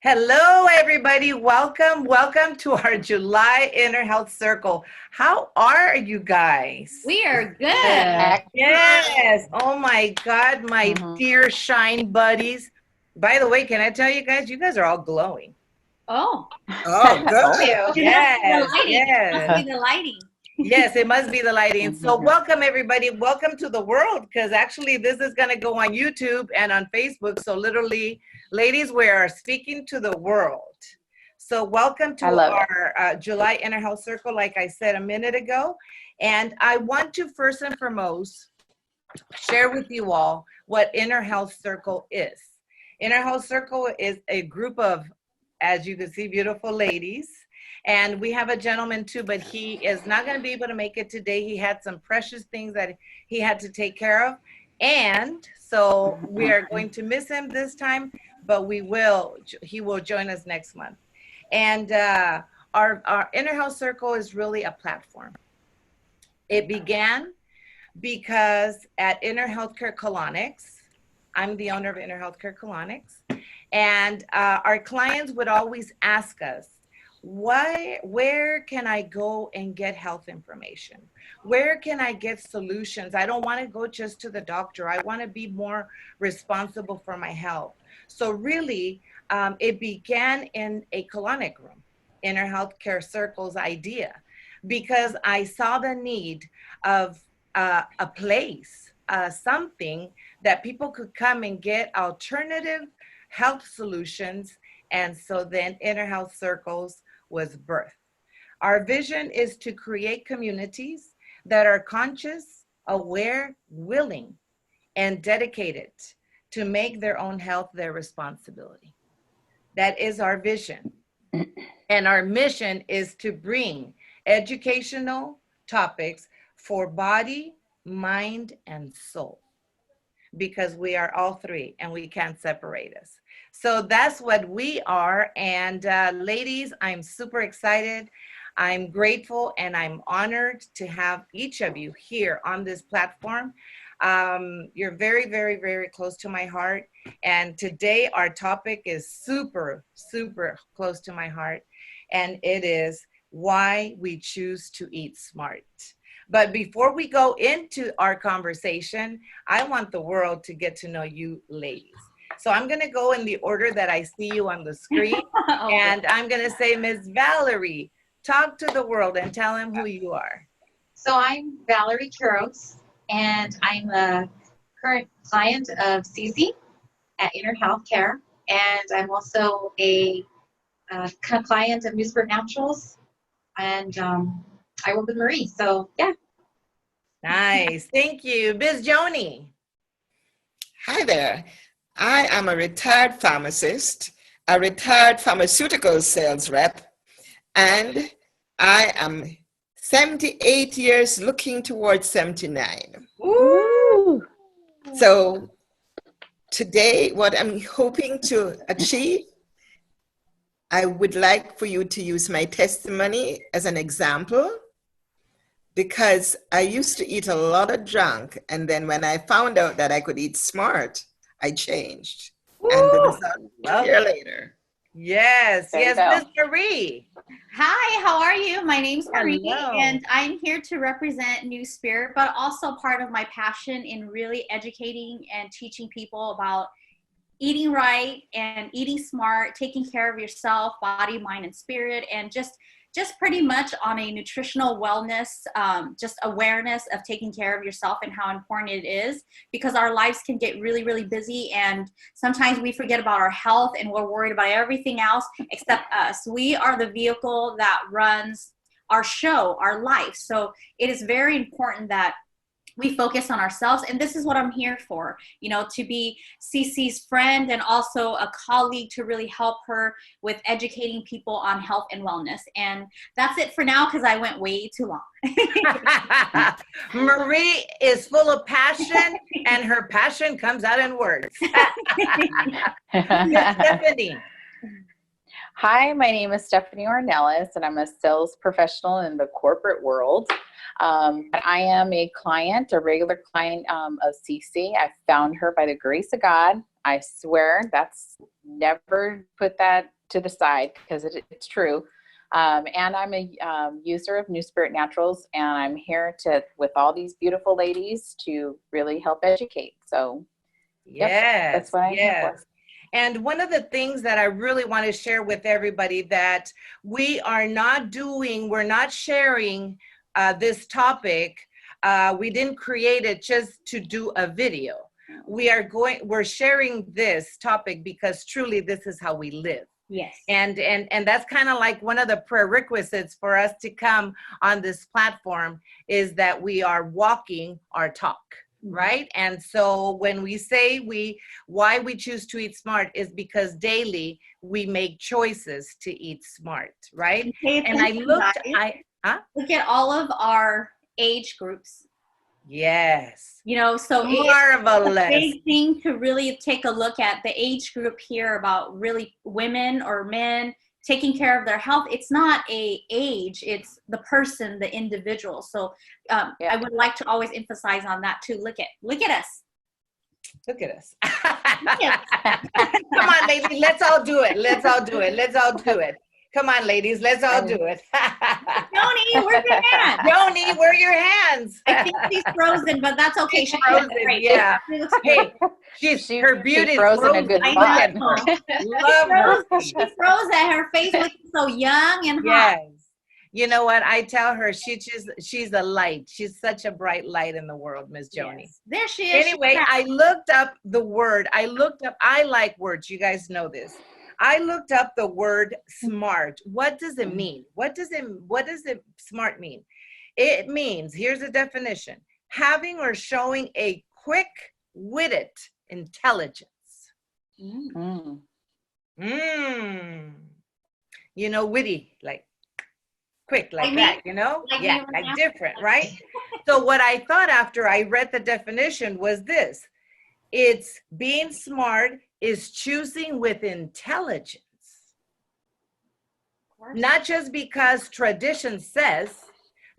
Hello, everybody. Welcome to our July Inner Health Circle. How are you guys? We are good. Yes. Oh my God, my Mhm. dear shine buddies. By the way, can I tell you guys are all glowing. Oh, Oh, Oh. good. it must be the Yes, lighting. It must yes. be the lighting. Yes, it must be the lighting. So, Mhm. welcome everybody. Welcome to the world because actually, this is going to go on YouTube and on Facebook. So, literally, ladies, we are speaking to the world. So, welcome I to love it. our July Inner Health Circle, like I said a minute ago. And I want to first and foremost share with you all what Inner Health Circle is. Inner Health Circle is a group of, as you can see, beautiful ladies. And we have a gentleman too, but he is not going to be able to make it today. He had some precious things that he had to take care of. And so we are going to miss him this time, but he will join us next month. And our Inner Health Circle is really a platform. It began because at Inner Healthcare Colonics, I'm the owner of Inner Healthcare Colonics, and our clients would always ask us, where can I go and get health information? Where can I get solutions? I don't want to go just to the doctor. I want to be more responsible for my health. So really, it began in a colonic room, Inner Healthcare Circle's idea, because I saw the need of a place, something that people could come and get alternative health solutions. And so then Inner Health Circles was birthed. Our vision is to create communities that are conscious, aware, willing, and dedicated to make their own health their responsibility. That is our vision. And our mission is to bring educational topics for body, mind, and soul, because we are all three and we can't separate us. So that's what we are. And ladies, I'm super excited. I'm grateful and I'm honored to have each of you here on this platform. You're very, very, very close to my heart. And today our topic is super, super close to my heart. And it is why we choose to eat smart. But before we go into our conversation, I want the world to get to know you ladies. So I'm going to go in the order that I see you on the screen. Oh, And I'm going to say, Miss Valerie, talk to the world and tell them who you are. So I'm Valerie Kuros, and I'm a current client of Cece at Inner Healthcare, and I'm also a client of Newsport Naturals, and I work with Marie. So yeah. Nice. Thank you. Miss Joni. Hi there. I am a retired pharmacist, a retired pharmaceutical sales rep, and I am 78 years looking towards 79. Woo! So today, what I'm hoping to achieve, I would like for you to use my testimony as an example, because I used to eat a lot of junk. And then when I found out that I could eat smart, I changed. And the Woo! result Love here it. later. Yes, There you yes, go. Miss Marie. hi, how are you? My name's Marie, Hello. and I'm here to represent New Spirit, but also part of my passion in really educating and teaching people about eating right and eating smart, taking care of yourself, body, mind, and spirit, and just pretty much on a nutritional wellness, just awareness of taking care of yourself and how important it is, because our lives can get really, really busy, and sometimes we forget about our health and we're worried about everything else except us. We are the vehicle that runs our show, our life. So it is very important that we focus on ourselves, and this is what I'm here for, to be Cece's friend and also a colleague to really help her with educating people on health and wellness. And that's it for now, because I went way too long. Marie is full of passion, and her passion comes out in words. Miss Stephanie. Hi, my name is Stephanie Ornelas, and I'm a sales professional in the corporate world. But I am a client, a regular client of CC. I found her by the grace of God. I swear that's never put that to the side because it's true. And I'm a user of New Spirit Naturals, and I'm here with all these beautiful ladies to really help educate. So, Yes, that's what I'm here for. And one of the things that I really want to share with everybody that we're not sharing this topic. We didn't create it just to do a video. We're sharing this topic because truly this is how we live. Yes. And that's kind of like one of the prerequisites for us to come on this platform is that we are walking our talk, right? And so when we say why we choose to eat smart is because daily we make choices to eat smart, right? And I looked, look at all of our age groups. Yes. You know, so Marvelous. it's a big thing to really take a look at the age group here about really women or men taking care of their health. It's not a age, it's the person, the individual. So I would like to always emphasize on that too. Look at us. Look at us. Come on, ladies, let's all do it. Let's all do it. Come on, ladies, let's all do it. Joni, where's your hand? Joni, where are your hands? I think she's frozen, but that's okay. She's frozen, yeah. Hey, her beauty is frozen a good spot. Love her. She froze at her face looking so young and hot. Yes. You know what? I tell her she's a light. She's such a bright light in the world, Miss Joni. Yes. There she is. Anyway, I looked up the word. I like words. You guys know this. I looked up the word smart. What does it mean? What does it smart mean? It means, here's a definition, having or showing a quick-witted intelligence. Mm. You know, witty, like quick, like that, you know? Like yeah, like different, right? So what I thought after I read the definition was this. It's being smart is choosing with intelligence. Not just because tradition says,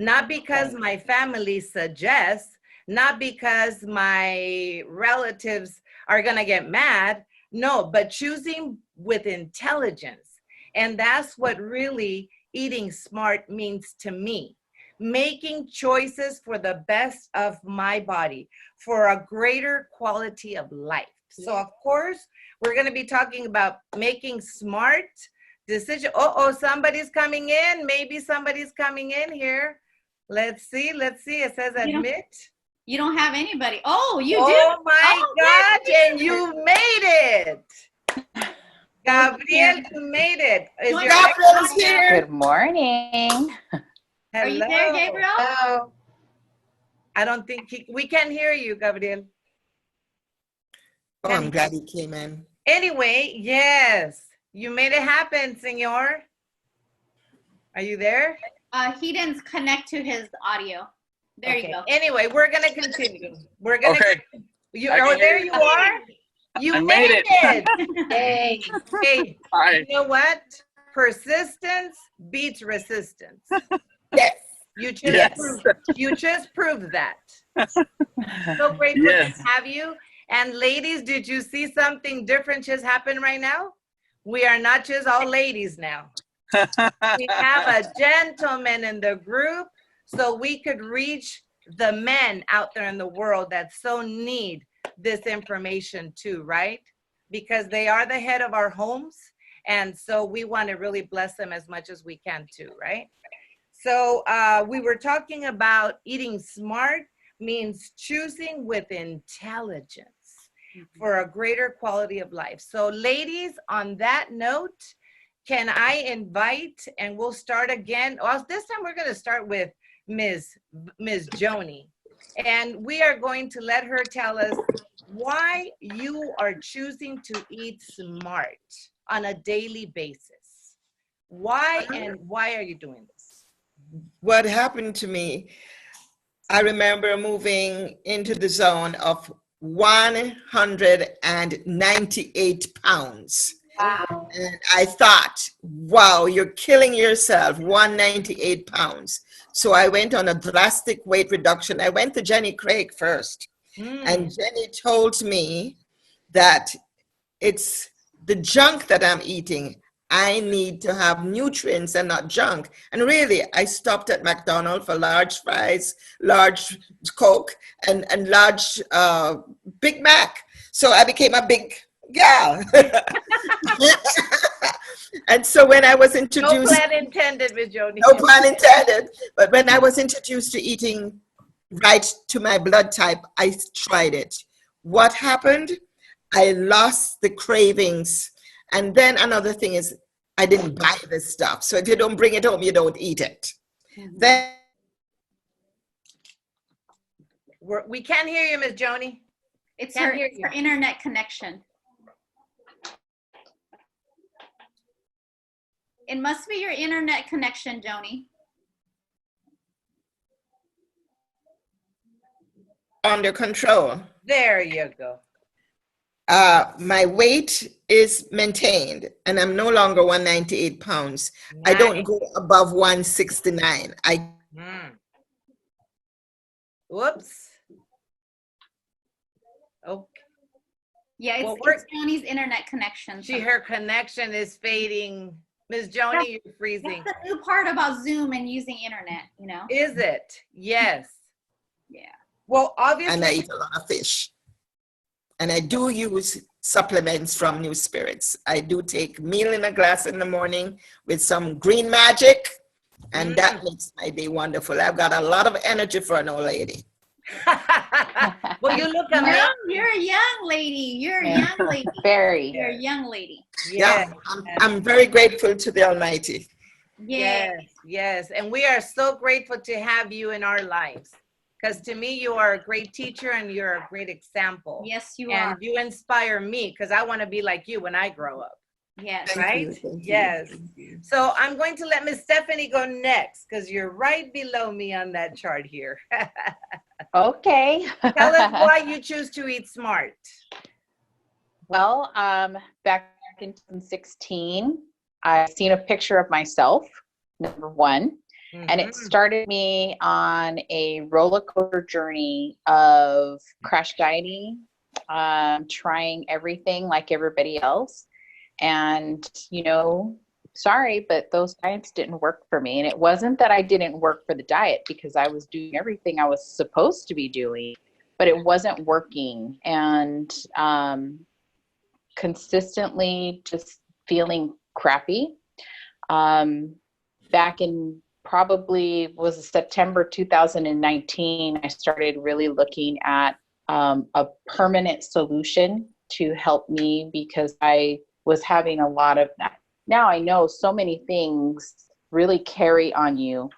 not because my family suggests, not because my relatives are gonna get mad, no, but choosing with intelligence. And that's what really eating smart means to me. Making choices for the best of my body, for a greater quality of life. So of course, we're going to be talking about making smart decisions. Oh, somebody's coming in. Maybe somebody's coming in here. Let's see. It says admit. You don't have anybody. Oh, you do. Oh my God, and you made it. Gabriel, you made it. Is your Gabriel's here. Good morning. Are you there, Gabriel? Hello. I don't think we can hear you, Gabriel. Oh, I'm glad he came in. Anyway, yes, you made it happen, senor. Are you there? He didn't connect to his audio. There you go. Anyway, we're gonna continue. We're gonna. Okay. There you are. You I made made it. Yay. Hey, Hi. you know what? Persistence beats resistance. Yes. You just Yes. proved that. So grateful Yes. to have you. And ladies, did you see something different just happen right now? We are not just all ladies now. We have a gentleman in the group so we could reach the men out there in the world that so need this information too, right? Because they are the head of our homes. And so we want to really bless them as much as we can too, right? So we were talking about eating smart means choosing with intelligence for a greater quality of life. So ladies, on that note, can I invite, and we'll start again. Well, this time we're going to start with Ms. Joni. And we are going to let her tell us why you are choosing to eat smart on a daily basis. Why and why are you doing this? What happened to me, I remember moving into the zone of 198 pounds. Wow. And I thought, wow, you're killing yourself, 198 pounds. So I went on a drastic weight reduction. I went to Jenny Craig first. And Jenny told me that it's the junk that I'm eating. I need to have nutrients and not junk. And really, I stopped at McDonald's for large fries, large Coke, and large Big Mac. So I became a big gal. And so when I was No introduced, plan intended, Miss Joni. no pun intended, but when I was introduced to eating right to my blood type, I tried it. What happened? I lost the cravings. And then another thing is, I didn't buy this stuff. So if you don't bring it home, you don't eat it. Then We can't hear you, Miss Joni. It's Can't her, hear it's you. her internet connection. It must be your internet connection, Joni. under control. There you go. My weight is maintained and I'm no longer 198 pounds. I don't Nice. go above 169. Mm. Whoops. Okay. Yeah, Well, it's Joni's internet connection. Her connection is fading. Ms. Joni, you're That's freezing. the new part about Zoom and using internet, you know? Is it? Yes. Yeah. Well, And I obviously, eat a lot of fish. And I do use supplements from New Spirits. I do take meal in a glass in the morning with some green magic, and that makes my day wonderful. I've got a lot of energy for an old lady. well, you look amazing. No, you're a young lady. You're a young lady. Very. You're a young lady. Yes. Yeah, I'm very grateful to the Almighty. Yeah. Yes, yes. And we are so grateful to have you in our lives. Because to me, you are a great teacher and you're a great example. Yes, you And are. you inspire me because I want to be like you when I grow up. Yes. Thank Right? you, thank you, Yes. thank you. So I'm going to let Miss Stephanie go next because you're right below me on that chart here. Okay. Tell us why you choose to eat smart. Well, back in 2016, I seen a picture of myself, number one, and it Mhm. started me on a roller coaster journey of crash dieting, trying everything like everybody else. And, sorry, but those diets didn't work for me. And it wasn't that I didn't work for the diet because I was doing everything I was supposed to be doing, but it wasn't working. And consistently just feeling crappy. Back in probably was September 2019, I started really looking at a permanent solution to help me because I was having a lot of that. Now I know so many things really carry on you.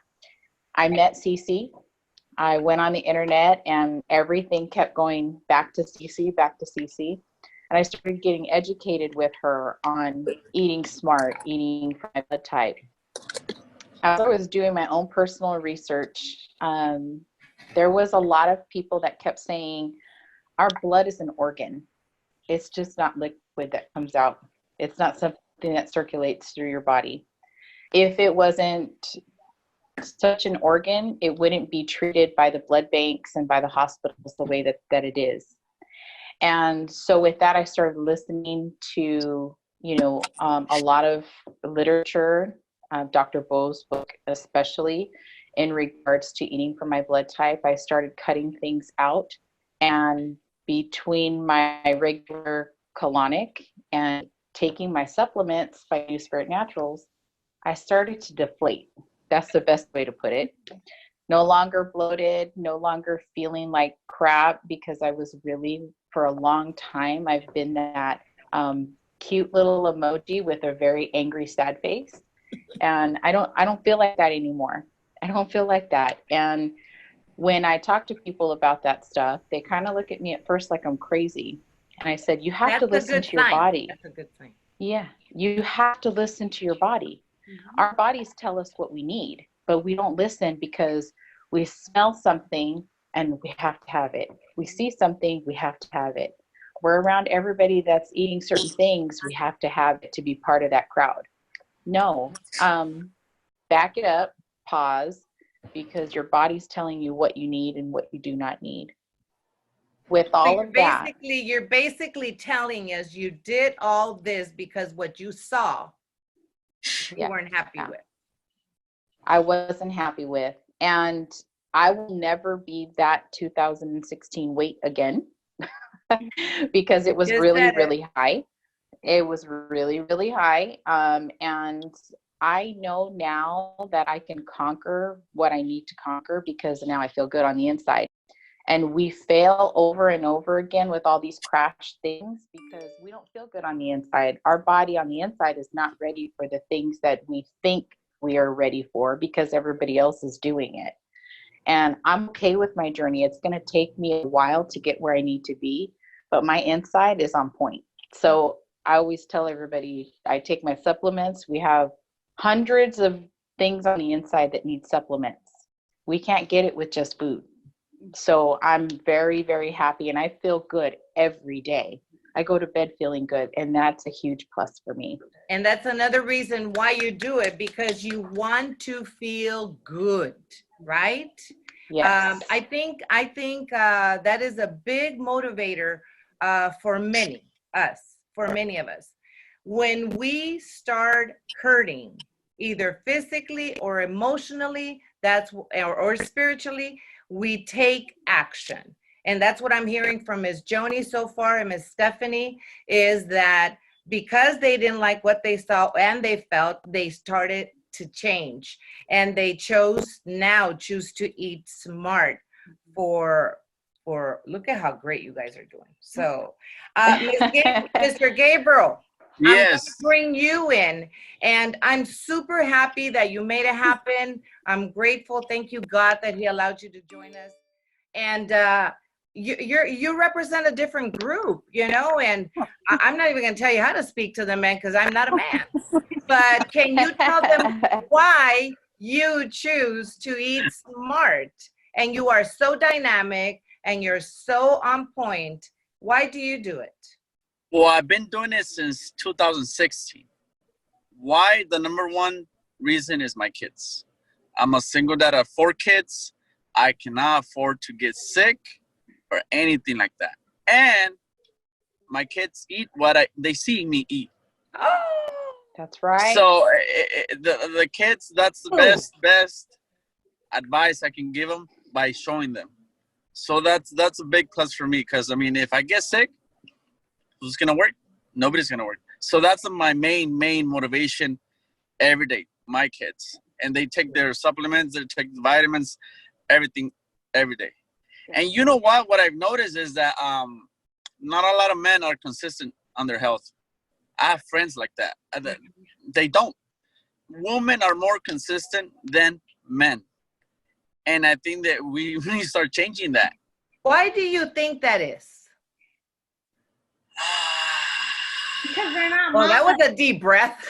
I met Cece. I went on the internet and everything kept going back to Cece, back to Cece. And I started getting educated with her on eating smart, eating for my blood type. As I was doing my own personal research, there was a lot of people that kept saying, our blood is an organ. It's just not liquid that comes out. It's not something that circulates through your body. If it wasn't such an organ, it wouldn't be treated by the blood banks and by the hospitals the way that it is. And so with that, I started listening to, a lot of literature, Dr. Bo's book, especially in regards to eating for my blood type. I started cutting things out, and between my regular colonic and taking my supplements by New Spirit Naturals, I started to deflate. That's the best way to put it. No longer bloated, no longer feeling like crap, because I was really, for a long time, I've been that cute little emoji with a very angry, sad face. And I don't feel like that anymore. I don't feel like that. And when I talk to people about that stuff, they kind of look at me at first like I'm crazy. And I said, you have to listen to your body. That's a good sign. Yeah, you have to listen to your body. Our bodies tell us what we need, but we don't listen because we smell something and we have to have it. We see something, we have to have it. We're around everybody that's eating certain things, we have to have it to be part of that crowd. No, back it up, pause, because your body's telling you what you need and what you do not need. with all you're of that, you're basically telling us you did all this because what you saw, you yeah, weren't happy yeah. with. I wasn't happy with. And I will never be that 2016 weight again because it was Just really, said it. really high. It was really, really high. And I know now that I can conquer what I need to conquer because now I feel good on the inside. And we fail over and over again with all these crash things because we don't feel good on the inside. Our body on the inside is not ready for the things that we think we are ready for because everybody else is doing it. And I'm okay with my journey. It's going to take me a while to get where I need to be, but my inside is on point. So I always tell everybody I take my supplements. We have hundreds of things on the inside that need supplements. We can't get it with just food. So I'm very, very happy and I feel good every day. I go to bed feeling good, and that's a huge plus for me. And that's another reason why you do it, because you want to feel good, right? Yes. I think that is a big motivator for many of us. When we start hurting, either physically or emotionally, or spiritually, we take action. And that's what I'm hearing from Ms. Joni so far and Ms. Stephanie, is that because they didn't like what they saw and they felt, they started to change. And they choose to eat smart for look at how great you guys are doing. So Mr. Gabriel, I'm going Yes. to bring you in, and I'm super happy that you made it happen. I'm grateful. Thank you, God, that He allowed you to join us. And you represent a different group, and I'm not even going to tell you how to speak to the men because I'm not a man. But can you tell them why you choose to eat smart? And you are so dynamic and you're so on point. Why do you do it? Well, I've been doing it since 2016. Why? The number one reason is my kids. I'm a single dad of 4 kids. I cannot afford to get sick or anything like that. And my kids eat what they see me eat. Oh, That's right. So the kids, that's the best advice I can give them by showing them. So that's a big plus for me, because I mean, if I get sick, who's gonna work? Nobody's gonna work. So that's my main motivation every day. My kids, and they take their supplements, they take the vitamins, everything every day. And you know what? What I've noticed is that not a lot of men are consistent on their health. I have friends like that. They don't. Women are more consistent than men. And I think that we need to start changing that. why do you think that is? Because they're not Well, mamas. that was a deep breath.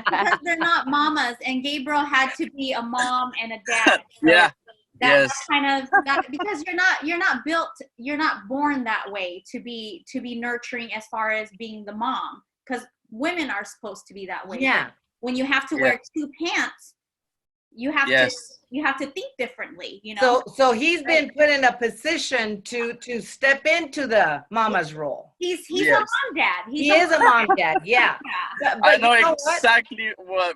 Because they're not mamas, and Gabriel had to be a mom and a dad. So Yeah. that's Yes. kind of that, because you're not built, you're not born that way to be nurturing as far as being the mom, because women are supposed to be that way. Yeah. But when you have to wear 2 pants, you have Yes. to think differently, So he's been put in a position to step into the mama's role. He's Yes. a mom dad. He is a mom dad, yeah. Yeah. But I know you know what? exactly what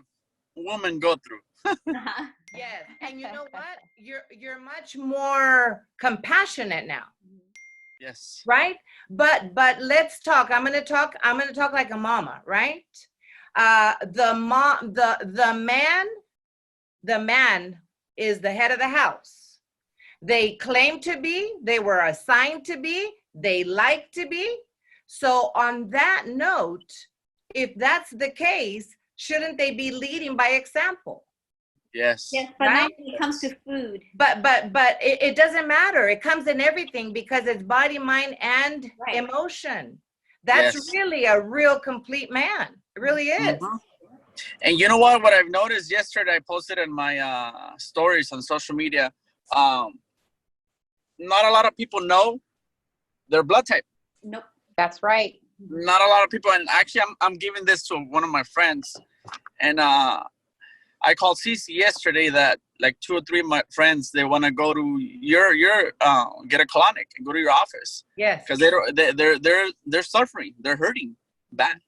women go through. Uh-huh. Yes, and you know what? You're much more compassionate now, Yes. right? But let's talk. I'm gonna talk like a mama, right? The man is the head of the house. They claim to be, they were assigned to be, they like to be. So on that note, if that's the case, shouldn't they be leading by example? Yes. Yes, but Right? not when it comes to food. But it doesn't matter. It comes in everything because it's body, mind, and Right. emotion. That's Yes. really a real complete man. It really is. Mhm. And you know what? What I've noticed yesterday, I posted in my stories on social media. Not a lot of people know their blood type. Nope. That's right. Not a lot of people. And actually, I'm giving this to one of my friends. And I called Cece yesterday that like 2 or 3 of my friends, they want to go to your get a colonic and go to your office Yes. because they're suffering, they're hurting bad.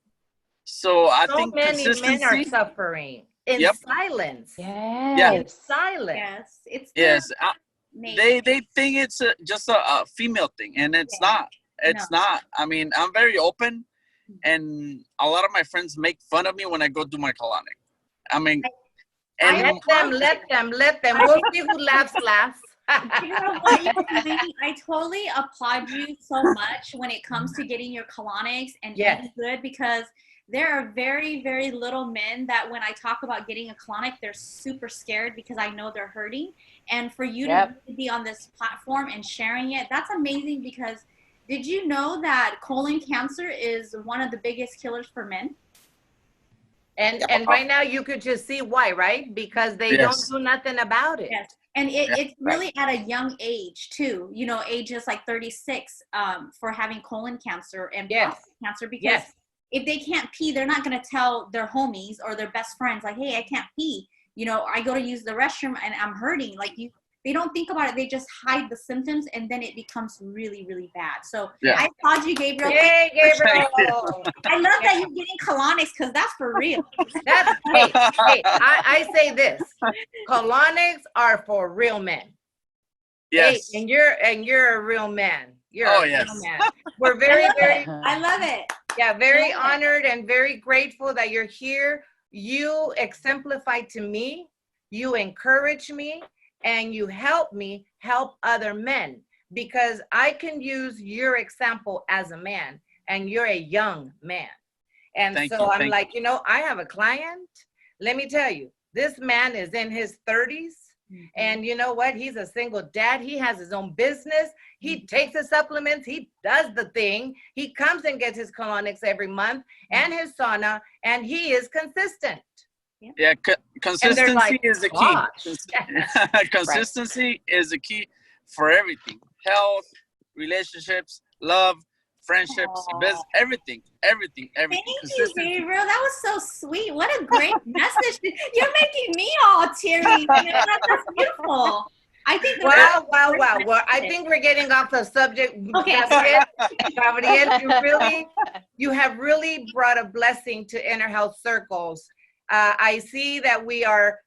So I So think many men are consistency. suffering in Yep. silence. Yes. In silence. Yes, it's the Yes, nature. they think it's just a female thing, and it's Yeah. not. It's not. I mean, I'm very open, and a lot of my friends make fun of me when I go do my colonic. I mean, and Let them. We'll see who laughs last. You know what, Elaine? I totally applaud you so much when it comes to getting your colonics and Yes. eating good, because there are very, very little men that when I talk about getting a colonic, they're super scared because I know they're hurting. And for you Yep. to really be on this platform and sharing it, that's amazing, because did you know that colon cancer is one of the biggest killers for men? And right now you could just see why, right? Because they Yes. don't do nothing about it. Yes. And Yeah, it's really at a young age too, you know, ages like 36 for having colon cancer and Yes. prostate cancer, because Yes. if they can't pee, they're not going to tell their homies or their best friends like, hey, I can't pee. You know, I go to use the restroom and I'm hurting. Like they don't think about it. They just hide the symptoms, and then it becomes really, really bad. So Yeah. I applaud you, Gabriel. Yay, Gabriel. I love that you're getting colonics, because that's for real. That's hey, I say this. Colonics are for real men. yes, Hey, and you're a real man. You're Oh, a yes. real man. We're very, very I love it. very Yeah. honored and very grateful that you're here. You exemplify to me, you encourage me, and you help me help other men, because I can use your example as a man, and you're a young man. And Thank so you, I'm thank like, you know, I have a client. Let me tell you, this man is in his 30s. And you know what? He's a single dad. He has his own business. He takes his supplements. He does the thing. He comes and gets his colonics every month and his sauna, and he is consistent. yeah. Consistency like, is the key. "Gosh." Consistency is the key for everything: health, relationships, love, friendships, Aw. business, everything. Thank you, Consistency. Gabriel. That was so sweet. What a great message. You're making me all teary. You know, that's beautiful. I think Wow. Well, I think we're getting off the subject. Okay. Gabriel, you have really brought a blessing to Inner Health Circles. I see that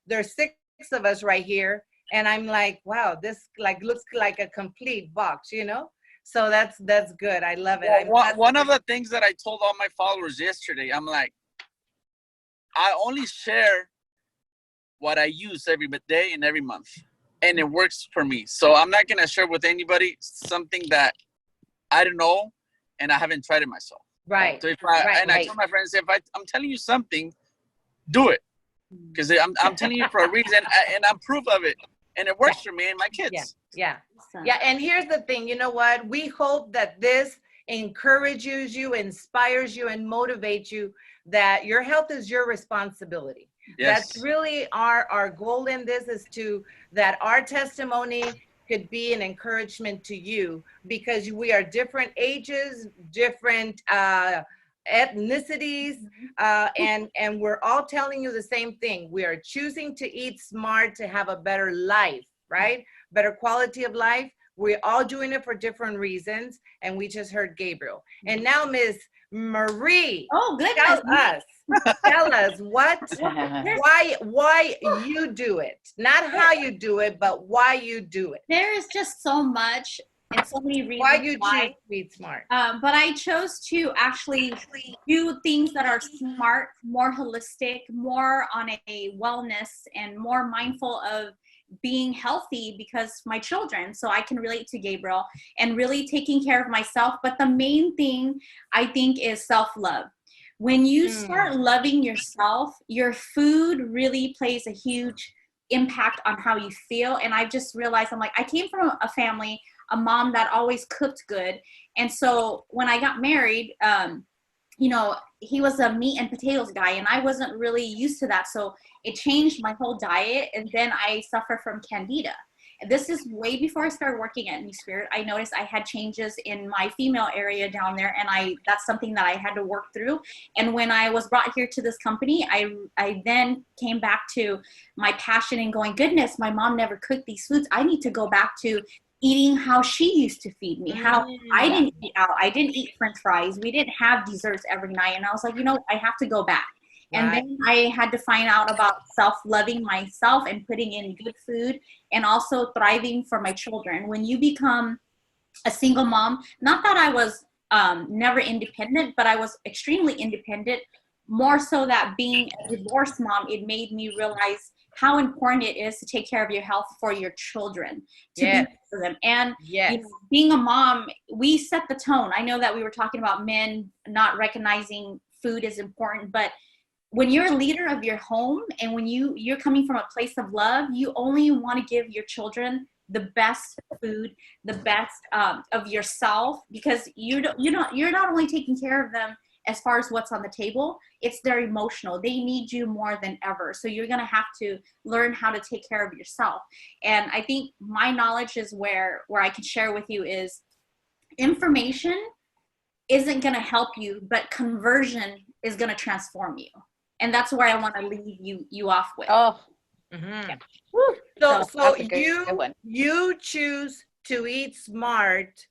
there's 6 of us right here, and I'm like, wow, this looks like a complete box, you know? So that's good. I love it. One of the things that I told all my followers yesterday, I'm like, I only share what I use every day and every month, and it works for me. So I'm not gonna share with anybody something that I don't know and I haven't tried it myself. Right. So I tell my friends, if I'm telling you something, do it, because I'm telling you for a reason, and I'm proof of it, and it works for me and my kids. Yeah. And here's the thing, you know what? We hope that this encourages you, inspires you, and motivates you that your health is your responsibility. Yes. That's really our goal in this, is that our testimony could be an encouragement to you, because we are different ages, different ethnicities, and we're all telling you the same thing. We are choosing to eat smart to have a better life, right? Better quality of life. We're all doing it for different reasons, and we just heard Gabriel. And now Miss Marie, Oh, goodness. tell us why you do it. Not how you do it, but why you do it. There is just so much and so many reasons Why you choose to eat smart. But I chose to actually do things that are smart, more holistic, more on a wellness, and more mindful of being healthy because my children, so I can relate to Gabriel, and really taking care of myself. But the main thing I think is self-love. When you start loving yourself, your food really plays a huge impact on how you feel. And I just realized, I'm like, I came from a family, a mom that always cooked good. And so when I got married, you know, he was a meat and potatoes guy, and I wasn't really used to that. So it changed my whole diet. And then I suffer from candida. this is way before I started working at New Spirit. I noticed I had changes in my female area down there, and that's something that I had to work through. And when I was brought here to this company, I then came back to my passion and going, goodness, my mom never cooked these foods. I need to go back to eating how she used to feed me, how I didn't eat out. I didn't eat French fries. We didn't have desserts every night. And I was like, I have to go back. And then I had to find out about self-loving myself and putting in good food and also thriving for my children. When you become a single mom, not that I was never independent, but I was extremely independent, more so that being a divorced mom, it made me realize how important it is to take care of your health for your children, to be for them. And being a mom, we set the tone. I know that we were talking about men not recognizing food is important, but when you're a leader of your home and when you're coming from a place of love, you only want to give your children the best food, the best of yourself, because you're not only taking care of them as far as what's on the table, it's their emotional. They need you more than ever. So you're going to have to learn how to take care of yourself. And I think my knowledge is where I can share with you is information isn't going to help you, but conversion is going to transform you. And that's where I want to leave you off with. Oh, So you choose to eat smart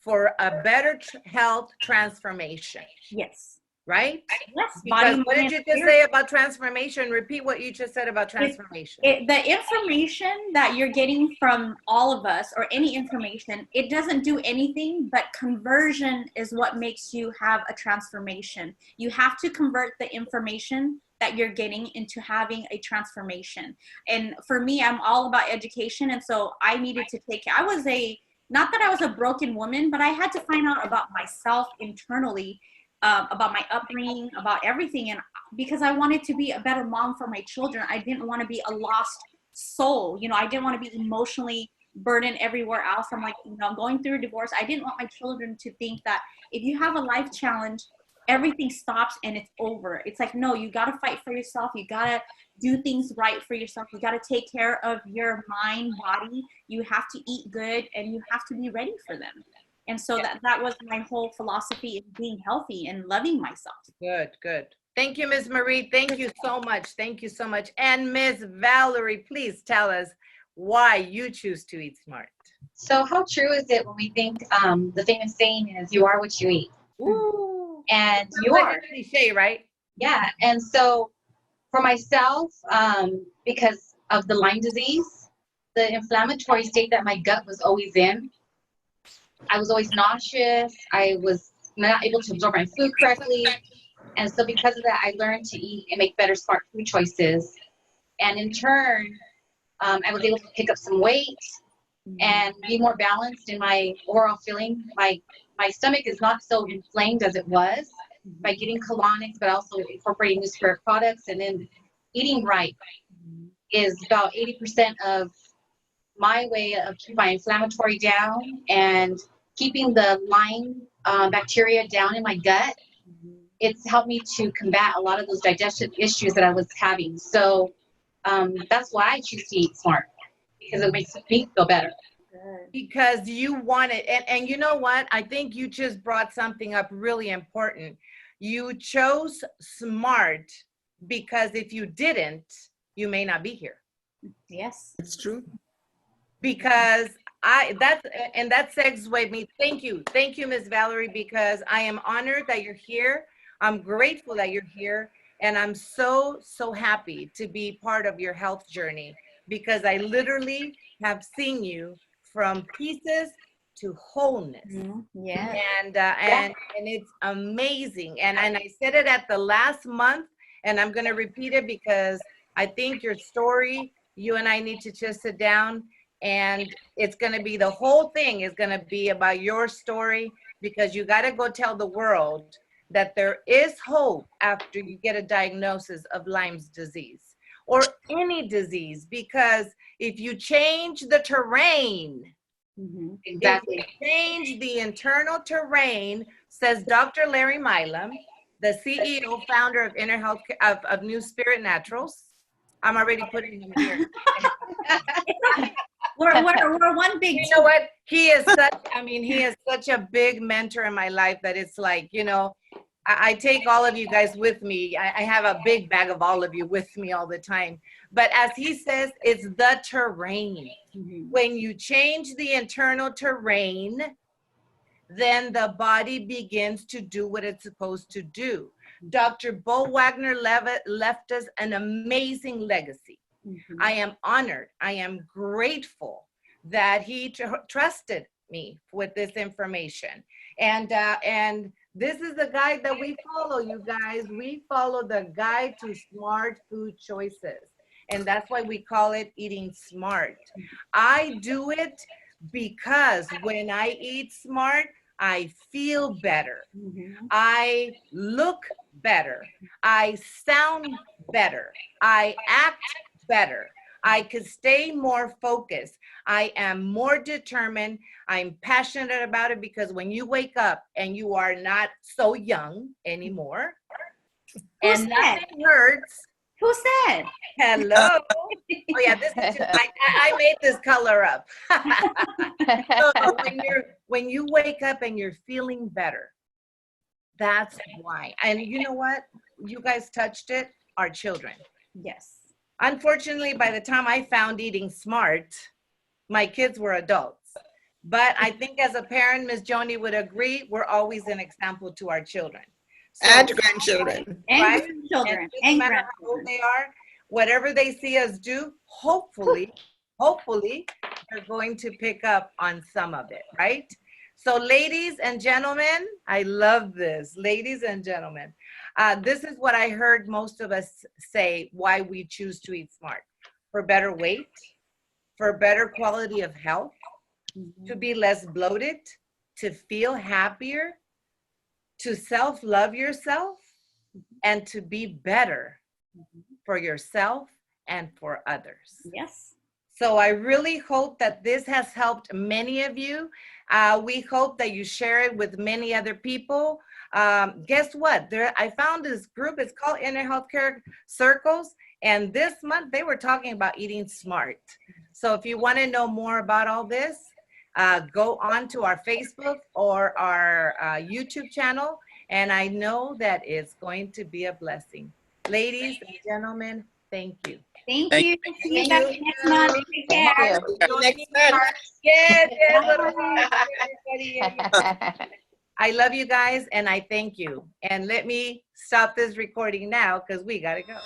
for a better health transformation. Yes. Right? Yes. Because what did you just say about transformation? Repeat what you just said about transformation. The information that you're getting from all of us, or any information, it doesn't do anything, but conversion is what makes you have a transformation. You have to convert the information that you're getting into having a transformation. And for me, I'm all about education. And so I needed to take care. Not that I was a broken woman, but I had to find out about myself internally, about my upbringing, about everything. And because I wanted to be a better mom for my children, I didn't want to be a lost soul. I didn't want to be emotionally burdened everywhere else. I'm like, going through a divorce. I didn't want my children to think that if you have a life challenge, everything stops and it's over. It's like, no, you got to fight for yourself. You got to do things right for yourself. You got to take care of your mind, body. You have to eat good and you have to be ready for them. And so that was my whole philosophy of being healthy and loving myself. Good. Thank you, Ms. Marie. Thank you so much. Thank you so much. And Ms. Valerie, please tell us why you choose to eat smart. So how true is it when we think the famous saying is, you are what you eat? Ooh. And you Like are. a cliche, right? Yeah. And so for myself, because of the Lyme disease, the inflammatory state that my gut was always in, I was always nauseous. I was not able to absorb my food correctly. And so because of that, I learned to eat and make better smart food choices. And in turn, I was able to pick up some weight and be more balanced in my overall feeling. My stomach is not so inflamed as it was by getting colonics, but also incorporating New Spirit products. And then eating right is about 80% of my way of keeping my inflammatory down and keeping the Lyme bacteria down in my gut. It's helped me to combat a lot of those digestive issues that I was having. So that's why I choose to eat smart, because it makes me feel better. Because you want it. And you know what? I think you just brought something up really important. You chose smart because if you didn't, you may not be here. Yes. It's true. Because that segues me. Thank you, Ms. Valerie, because I am honored that you're here. I'm grateful that you're here. And I'm so happy to be part of your health journey, because I literally have seen you from pieces to wholeness. Yeah. And it's amazing. And I said it at the last month, and I'm going to repeat it because I think your story, you and I need to just sit down, and it's going to be, the whole thing is going to be about your story, because you got to go tell the world that there is hope after you get a diagnosis of Lyme's disease or any disease, because if you change the terrain, Exactly. if you change the internal terrain, says Dr. Larry Milam, the CEO, founder of Inner Health of New Spirit Naturals. I'm already putting him here. we're one big You know what? He is such a big mentor in my life that it's like, I take all of you guys with me. I have a big bag of all of you with me all the time. But as he says, it's the terrain. Mhm. When you change the internal terrain, then the body begins to do what it's supposed to do. Dr. Bo Wagner left us an amazing legacy. Mhm. I am honored. I am grateful that he trusted me with this information. And this is the guide that we follow, you guys. We follow the guide to smart food choices. And that's why we call it eating smart. I do it because when I eat smart, I feel better. Mhm. I look better. I sound better. I act better. I could stay more focused. I am more determined. I'm passionate about it because when you wake up and you are not so young anymore, Who and said? nothing hurts. Who said? Hello. Oh yeah, this is just, I made this color up. So when you wake up and you're feeling better, that's why. And you know what? You guys touched it, our children. Yes. Unfortunately, by the time I found eating smart, my kids were adults. But I think as a parent, Ms. Joni would agree, we're always an example to our children. So, And grandchildren. And Right? grandchildren. and it And doesn't matter how old grandchildren. they are, whatever they see us do, hopefully, they're going to pick up on some of it, right? So ladies and gentlemen, I love this. Ladies and gentlemen, this is what I heard most of us say why we choose to eat smart. For better weight, for better quality of health, to be less bloated, to feel happier, to self-love yourself, and to be better for yourself and for others. Yes. So I really hope that this has helped many of you. We hope that you share it with many other people. Guess what? I found this group. It's called Inner Healthcare Circles. And this month they were talking about eating smart. So if you want to know more about all this, go on to our Facebook or our YouTube channel. And I know that it's going to be a blessing. Ladies and gentlemen, thank you. Thank Thank you. See you Thank back you. next month. Take care. Thank you. Next month. Yes, everybody. I love you guys and I thank you. And let me stop this recording now because we got to go.